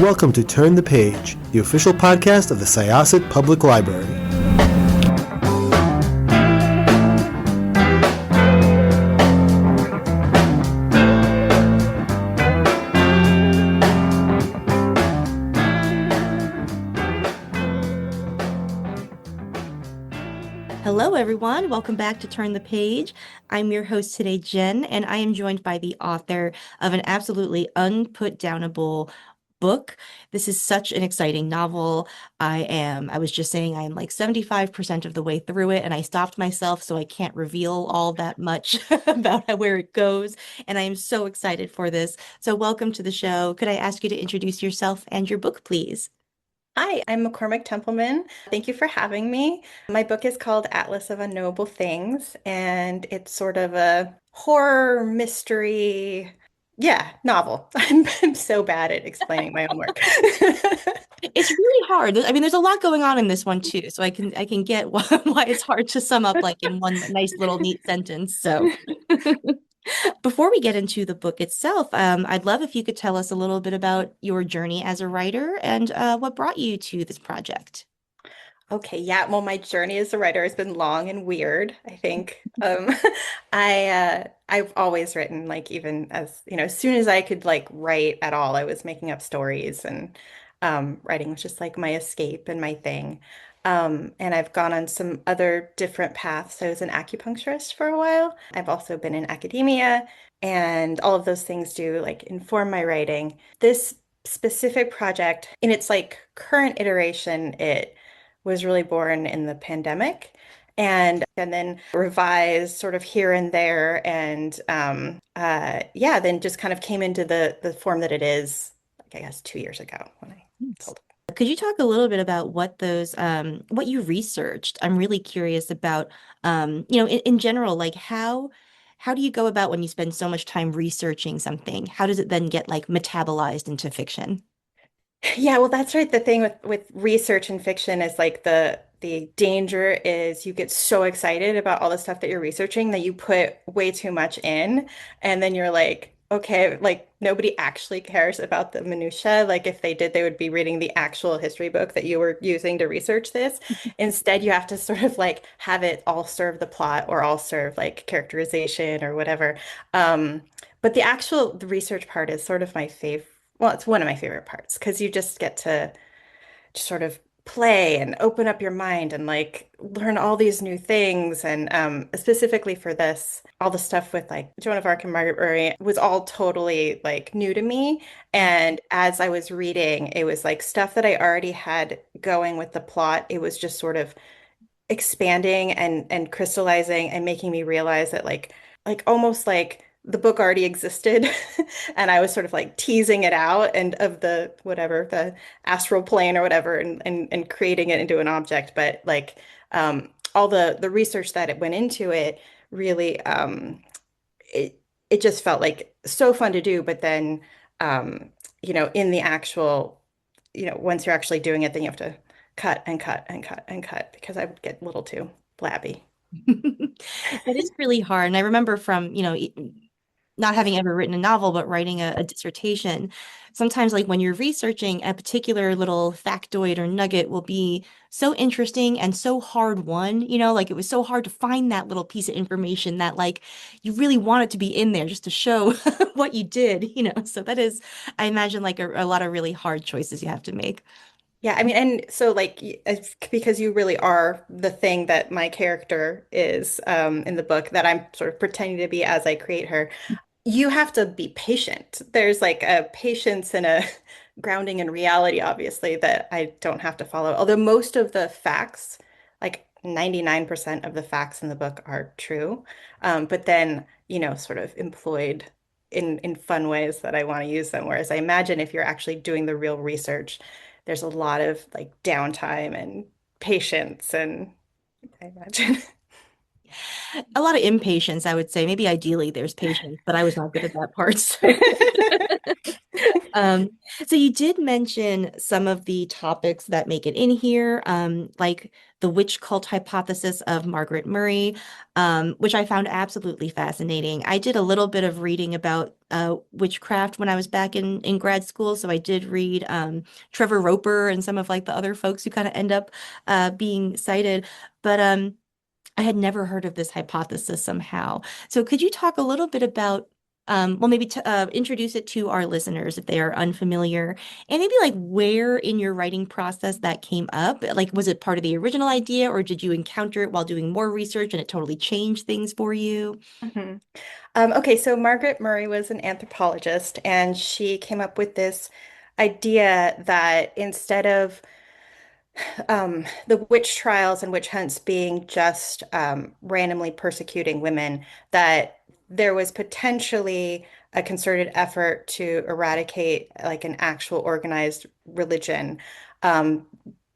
welcome to Turn the Page, the official podcast of the Syosset Public Library. Hello, everyone. Welcome back to Turn the Page. I'm your host today, Jen, and I am joined by the author of an absolutely unputdownable book. This is such an exciting novel. I was just saying I'm like 75% of the way through it, and I stopped myself, so I can't reveal all that much about where it goes. And I am so excited for this. So welcome to the show. Could I ask you to introduce yourself and your book, please? Hi, I'm McCormick Templeman. Thank you for having me. My book is called Atlas of Unknowable Things, and it's sort of a horror mystery, novel. I'm so bad at explaining my own work. It's really hard. I mean, there's a lot going on in this one too, so I can get why it's hard to sum up like in one nice little neat sentence. So before we get into the book itself, I'd love if you could tell us a little bit about your journey as a writer and what brought you to this project. Okay, yeah. Well, my journey as a writer has been long and weird, I think. I've always written, like, even as, as soon as I could like write at all, I was making up stories, and writing was just like my escape and my thing. And I've gone on some other different paths. I was an acupuncturist for a while. I've also been in academia, and all of those things do like inform my writing. This specific project, in its like current iteration, it was really born in the pandemic, and then revised sort of here and there, and yeah, then just kind of came into the form that it is, like, I guess 2 years ago when I Thanks. told. Could you talk a little bit about what you researched? I'm really curious about, in general, like how do you go about when you spend so much time researching something? How does it then get like metabolized into fiction? Yeah, well, that's right. The thing with research and fiction is like the danger is you get so excited about all the stuff that you're researching that you put way too much in, and then you're like, okay, like nobody actually cares about the minutia. Like if they did, they would be reading the actual history book that you were using to research this. Instead, you have to sort of like have it all serve the plot or all serve like characterization or whatever. But the research part is sort of my favorite. Well, it's one of my favorite parts because you just get to just sort of play and open up your mind and like learn all these new things. And specifically for this, all the stuff with like Joan of Arc and Margaret Murray was all totally like new to me. And as I was reading, it was like stuff that I already had going with the plot. It was just sort of expanding and crystallizing and making me realize that like almost like the book already existed and I was sort of like teasing it out and of the whatever the astral plane or whatever, and creating it into an object. But like all the research that it went into it really, it just felt like so fun to do. But then in the actual, once you're actually doing it, then you have to cut and cut and cut and cut because I would get a little too blabby. That is really hard. And I remember from, not having ever written a novel, but writing a dissertation, sometimes like when you're researching a particular little factoid or nugget will be so interesting and so hard won, like it was so hard to find that little piece of information that like you really want it to be in there just to show what you did. So that is, I imagine like a lot of really hard choices you have to make. Yeah, I mean, and so like it's because you really are the thing that my character is, in the book, that I'm sort of pretending to be as I create her. You have to be patient. There's like a patience and a grounding in reality, obviously, that I don't have to follow. Although most of the facts, like 99% of the facts in the book are true, but then, sort of employed in fun ways that I want to use them. Whereas I imagine if you're actually doing the real research, there's a lot of like downtime and patience, and I imagine. A lot of impatience, I would say. Maybe ideally there's patience, but I was not good at that part. So. Um, so you did mention some of the topics that make it in here, like the witch cult hypothesis of Margaret Murray, which I found absolutely fascinating. I did a little bit of reading about witchcraft when I was back in grad school, so I did read Trevor Roper and some of like the other folks who kind of end up being cited, but I had never heard of this hypothesis somehow. So could you talk a little bit about, well, maybe to introduce it to our listeners if they are unfamiliar, and maybe like where in your writing process that came up? Like, was it part of the original idea, or did you encounter it while doing more research and it totally changed things for you? Mhm. Okay, so Margaret Murray was an anthropologist, and she came up with this idea that instead of the witch trials and witch hunts being just randomly persecuting women, that there was potentially a concerted effort to eradicate like an actual organized religion um,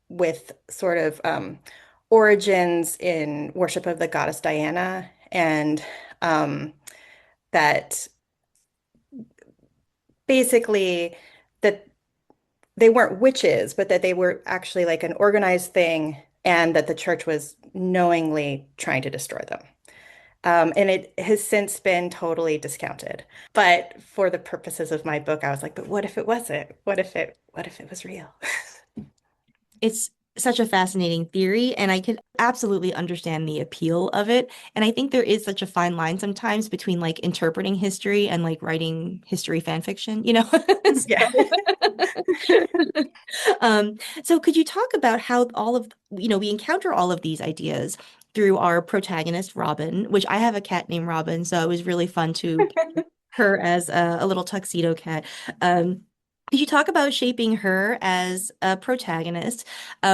with sort of origins in worship of the goddess Diana, and that basically that they weren't witches, but that they were actually like an organized thing, and that the church was knowingly trying to destroy them. And it has since been totally discounted. But for the purposes of my book, I was like, but what if it wasn't? What if it was real? It's such a fascinating theory, and I could absolutely understand the appeal of it. And I think there is such a fine line sometimes between like interpreting history and like writing history fan fiction, you know? Yeah. So, so could you talk about how all of, we encounter all of these ideas through our protagonist, Robin, which I have a cat named Robin, so it was really fun to her as a little tuxedo cat. Um, could you talk about shaping her as a protagonist?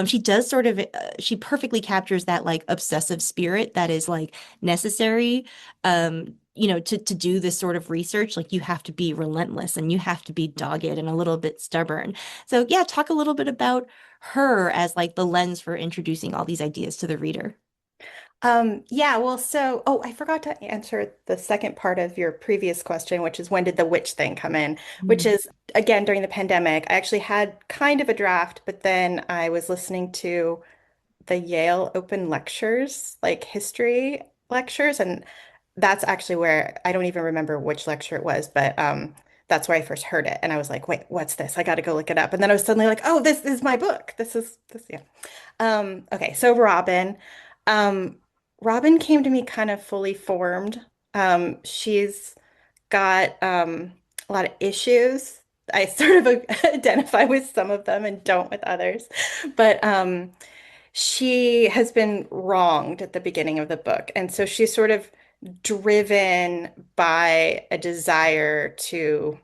She does sort of, she perfectly captures that like obsessive spirit that is like necessary, to do this sort of research. Like you have to be relentless and you have to be dogged and a little bit stubborn. So yeah, talk a little bit about her as like the lens for introducing all these ideas to the reader. Yeah, well, oh, I forgot to answer the second part of your previous question, which is when did the witch thing come in? Which Mm. is, again, during the pandemic. I actually had kind of a draft, but then I was listening to the Yale Open Lectures, like history lectures, and that's actually where I don't even remember which lecture it was, but that's where I first heard it, and I was like, "Wait, what's this? I got to go look it up." And then I was suddenly like, "Oh, this is my book. This, yeah." Okay, so Robin, um, Robin came to me kind of fully formed. She's got a lot of issues. I sort of identify with some of them and don't with others, but she has been wronged at the beginning of the book. And so she's sort of driven by a desire to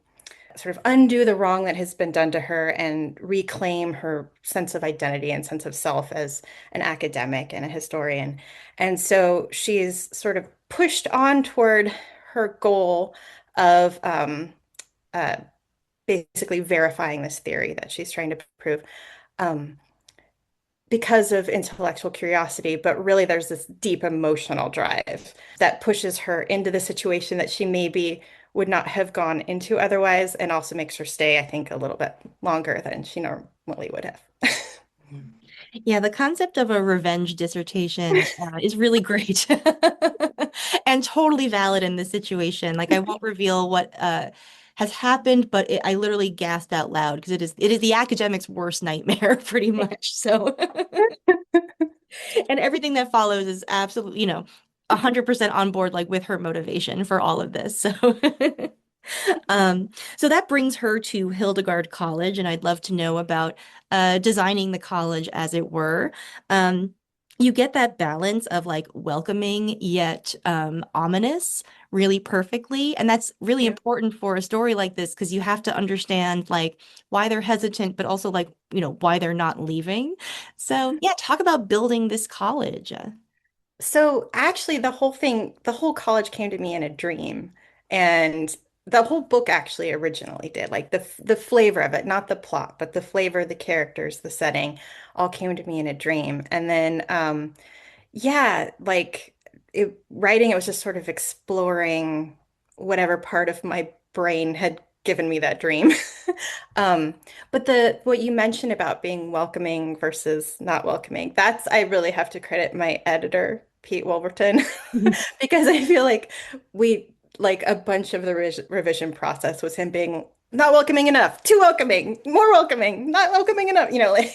sort of undo the wrong that has been done to her and reclaim her sense of identity and sense of self as an academic and a historian. And so she's sort of pushed on toward her goal of uh, basically verifying this theory that she's trying to prove. Um, because of intellectual curiosity, but really there's this deep emotional drive that pushes her into the situation that she maybe would not have gone into otherwise, and also makes her stay, I think, a little bit longer than she normally would have. Yeah, the concept of a revenge dissertation is really great and totally valid in this situation. Like, I won't reveal what has happened, but I literally gasped out loud because it is the academic's worst nightmare, pretty much. So, and everything that follows is absolutely, 100% on board, like with her motivation for all of this. So, so that brings her to Hildegard College, and I'd love to know about designing the college, as it were. Um, you get that balance of like welcoming yet ominous really perfectly, and that's really Yeah. important for a story like this because you have to understand like why they're hesitant, but also like why they're not leaving. So yeah, talk about building this college. So actually, the whole college came to me in a dream, and the whole book actually originally did. Like the flavor of it, not the plot, but the flavor, the characters, the setting, all came to me in a dream. And then, yeah, like writing, it was just sort of exploring whatever part of my brain had given me that dream. Um, but the what you mentioned about being welcoming versus not welcoming, that's I really have to credit my editor, Pete Wolverton, because I feel like we like a bunch of the revision process was him being not welcoming enough, too welcoming, more welcoming, not welcoming enough, like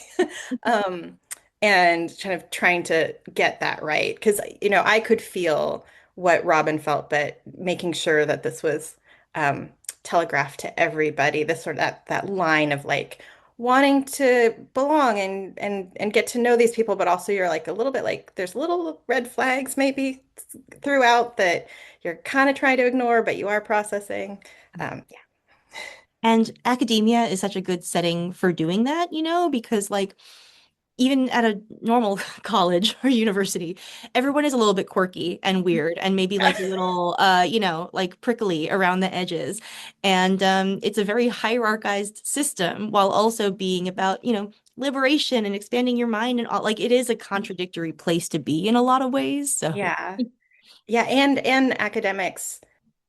um and kind of trying to get that right. Because, I could feel what Robin felt, but making sure that this was um telegraphed to everybody, this sort of that line of like wanting to belong and get to know these people, but also you're like a little bit like there's little red flags maybe throughout that you're kind of trying to ignore, but you are processing. Yeah. And academia is such a good setting for doing that, because like even at a normal college or university, everyone is a little bit quirky and weird and maybe like a little like prickly around the edges. And it's a very hierarchized system while also being about, liberation and expanding your mind and all like it is a contradictory place to be in a lot of ways. So Yeah. Yeah, and academics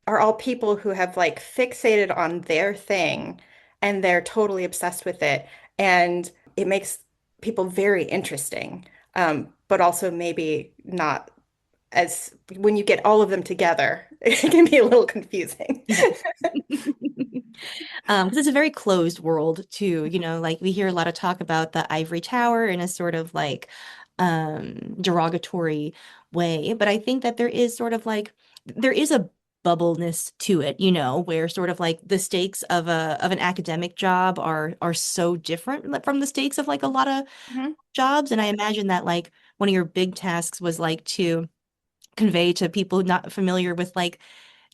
are all people who have like fixated on their thing and they're totally obsessed with it. And it makes people very interesting, but also maybe not as when you get all of them together, it can be a little confusing. yeah. Because it's a very closed world too, like we hear a lot of talk about the ivory tower in a sort of like derogatory way, but I think that there is sort of like there is a bubbleness to it, where sort of like the stakes of an academic job are so different from the stakes of like a lot of Mhm. jobs. And I imagine that like one of your big tasks was like to convey to people not familiar with like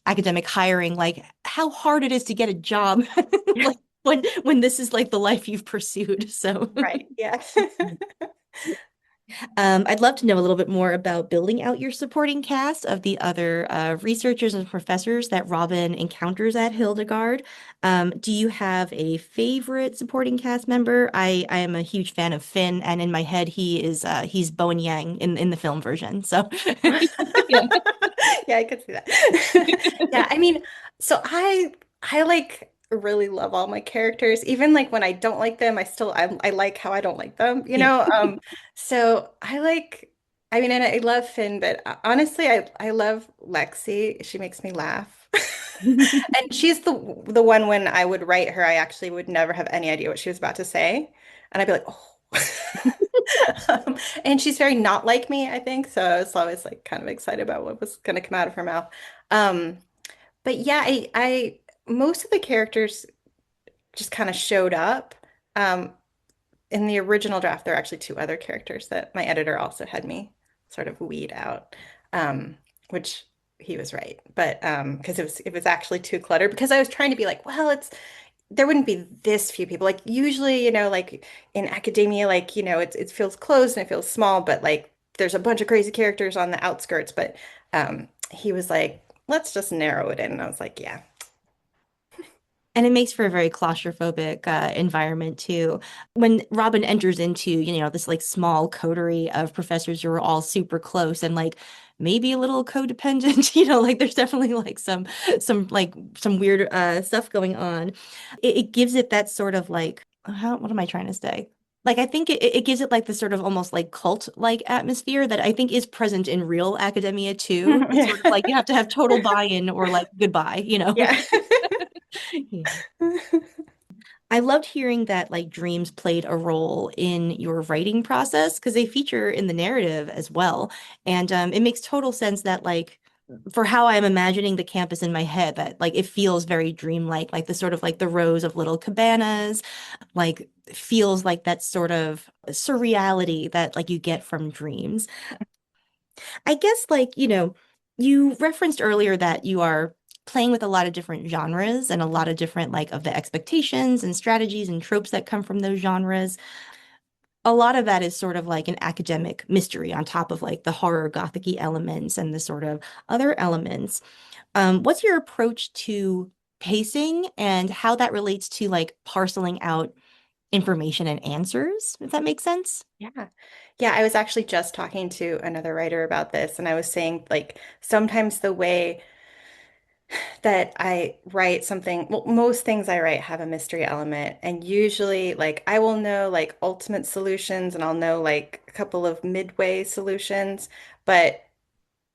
academic hiring, like how hard it is to get a job, like when this is like the life you've pursued. So, Right. Yeah. I'd love to know a little bit more about building out your supporting cast of the other researchers and professors that Robin encounters at Hildegard. Do you have a favorite supporting cast member? I am a huge fan of Finn, and in my head, he's Bowen Yang in the film version. So, yeah. Yeah, I could see that. Yeah, I mean, so I like really love all my characters. Even like when I don't like them, I like how I don't like them, you Yeah. know? So I mean, and I love Finn, but honestly, I love Lexi. She makes me laugh. And she's the one when I would write her, I actually would never have any idea what she was about to say. And I'd be like, oh. And she's very not like me, I think. So I was always like kind of excited about what was going to come out of her mouth. Um, but yeah, I most of the characters just kind of showed up. Um, in the original draft, there are actually two other characters that my editor also had me sort of weed out, which he was right. But because it was actually too cluttered because I was trying to be like, well, there wouldn't be this few people. Like usually, like in academia, like, it feels closed and it feels small, but like there's a bunch of crazy characters on the outskirts. But he was like, let's just narrow it in. And I was like, yeah. And it makes for a very claustrophobic environment too. When Robin enters into, this like small coterie of professors who are all super close and like maybe a little codependent, like there's definitely like some weird stuff going on. It gives it that sort of like, what am I trying to say? Like I think it gives it like this sort of almost like cult-like atmosphere that I think is present in real academia too. It's sort of Yeah. like you have to have total buy-in or like goodbye. Yeah. Yeah. I loved hearing that like dreams played a role in your writing process because they feature in the narrative as well. And it makes total sense that like for how I'm imagining the campus in my head, that like it feels very dreamlike, like the sort of like the rows of little cabanas, like feels like that sort of surreality that like you get from dreams. I guess like, you referenced earlier that you are playing with a lot of different genres and a lot of different like of the expectations and strategies and tropes that come from those genres. A lot of that is sort of like an academic mystery on top of like the horror gothic elements and the sort of other elements. What's your approach to pacing and how that relates to like parceling out information and answers, if that makes sense? Yeah. Yeah, I was actually just talking to another writer about this, and I was saying like sometimes that I write something, well, most things I write have a mystery element. And usually, like, I will know like ultimate solutions and I'll know like a couple of midway solutions, but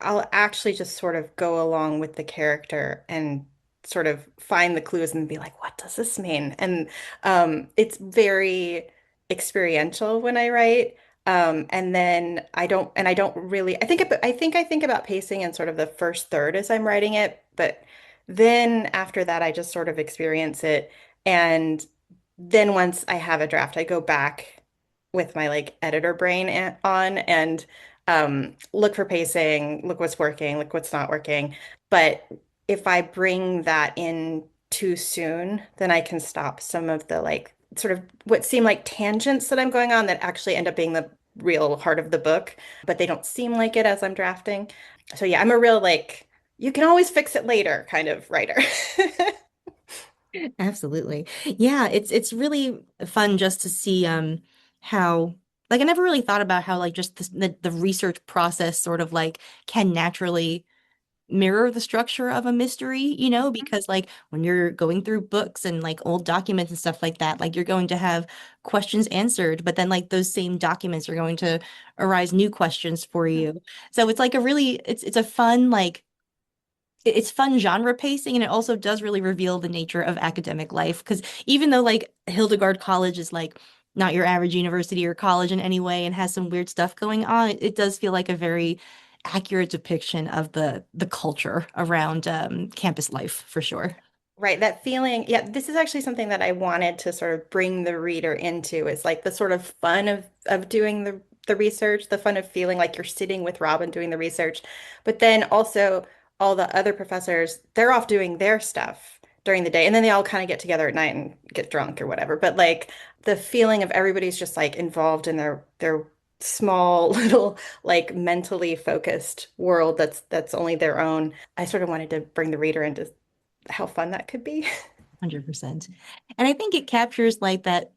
I'll actually just sort of go along with the character and sort of find the clues and be like, what does this mean? And it's very experiential when I write. And then I don't really, I think about pacing in sort of the first third as I'm writing it, but then after that, I just sort of experience it. And then once I have a draft, I go back with my like editor brain on and look for pacing, look what's working, look what's not working. But if I bring that in too soon, then I can stop some of the like sort of what seem like tangents that I'm going on that actually end up being the real heart of the book, but they don't seem like it as I'm drafting. So yeah, I'm a real like you can always fix it later kind of writer. Absolutely. Yeah, it's really fun just to see how like I never really thought about how like just the research process sort of like can naturally mirror the structure of a mystery, because like when you're going through books and like old documents and stuff like that, like you're going to have questions answered, but then like those same documents are going to arise new questions for you. So it's like a really it's a fun like it's fun genre pacing, and it also does really reveal the nature of academic life because even though like Hildegard College is like not your average university or college in any way and has some weird stuff going on, it does feel like a very accurate depiction of the culture around campus life for sure. Right, that feeling. Yeah, this is actually something that I wanted to sort of bring the reader into. Is like the sort of fun of doing the research, the fun of feeling like you're sitting with Robin doing the research. But then also all the other professors, they're off doing their stuff during the day, and then they all kind of get together at night and get drunk or whatever. But like the feeling of everybody's just like involved in their small little like mentally focused world that's only their own. I sort of wanted to bring the reader into how fun that could be. 100%. And I think it captures like that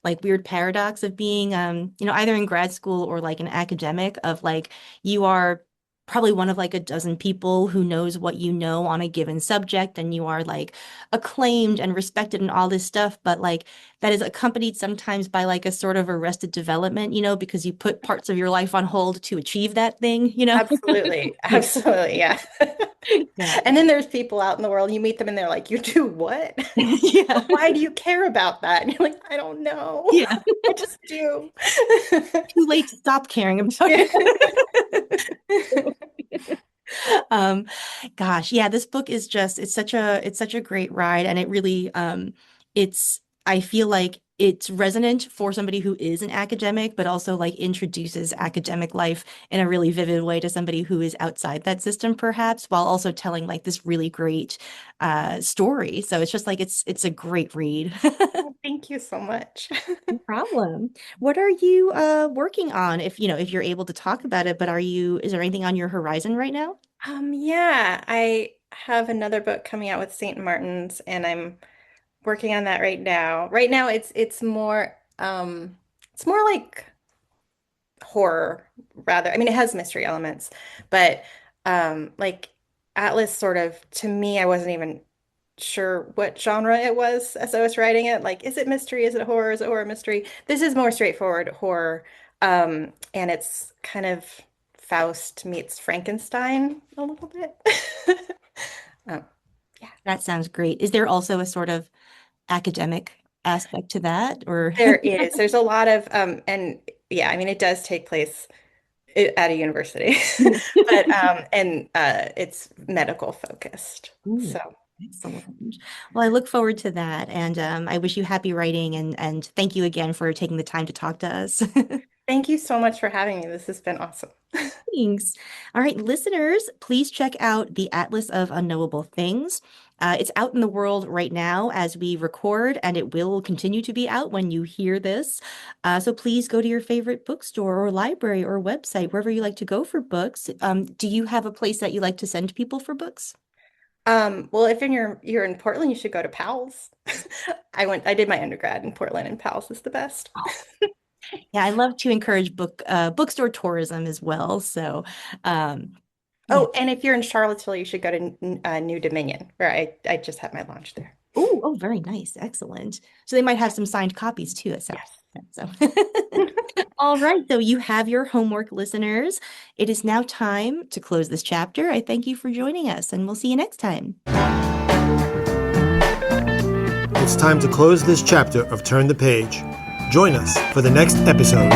like weird paradox of being either in grad school or like an academic of like you are probably one of like a dozen people who knows what you know on a given subject and you are like acclaimed and respected and all this stuff, but like that is accompanied sometimes by like a sort of arrested development, because you put parts of your life on hold to achieve that thing. Absolutely. Absolutely. Yeah. Yeah. And then there's people out in the world, you meet them and they're like, you do what? Yeah. Why do you care about that? And you're like, I don't know. Yeah. I just do. Too late to stop caring about Yeah. it. Um, Gosh, yeah, this book is just it's such a great ride and it really I feel like it's resonant for somebody who is an academic, but also like introduces academic life in a really vivid way to somebody who is outside that system, perhaps, while also telling like this really great story. So it's just like it's a great read. Thank you so much. No problem. What are you working on if you're able to talk about it, but is there anything on your horizon right now? Yeah, I have another book coming out with St. Martin's and I'm working on that right now. Right now it's more like horror rather. I mean, it has mystery elements, but like Atlas sort of to me, I wasn't even sure what genre it was as I was writing it. Like, is it mystery? Is it horror? Is it horror mystery? This is more straightforward horror. And it's kind of Faust meets Frankenstein a little bit. Um, yeah, That sounds great. Is there also a sort of academic aspect to that or there is. There's a lot of and yeah, I mean it does take place at a university. But and it's medical focused. Ooh, So excellent. Well, I look forward to that and I wish you happy writing and thank you again for taking the time to talk to us. thank you so much for having me. This has been awesome. Thanks. All right, listeners, please check out the Atlas of Unknowable Things. It's out in the world right now as we record, and it will continue to be out when you hear this. So please go to your favorite bookstore or library or website, wherever you like to go for books. Do you have a place that you like to send people for books? Well, if you're in Portland, you should go to Powell's. I did my undergrad in Portland and Powell's is the best. Yeah, I love to encourage bookstore tourism as well. So, um, Yeah. Oh, and if you're in Charlottesville, you should go to New Dominion, where I just had my launch there. Oh, very nice. Excellent. So they might have some signed copies too, it sounds like. So all right, so you have your homework, listeners. It is now time to close this chapter. I thank you for joining us, and we'll see you next time. It's time to close this chapter of Turn the Page. Join us for the next episode.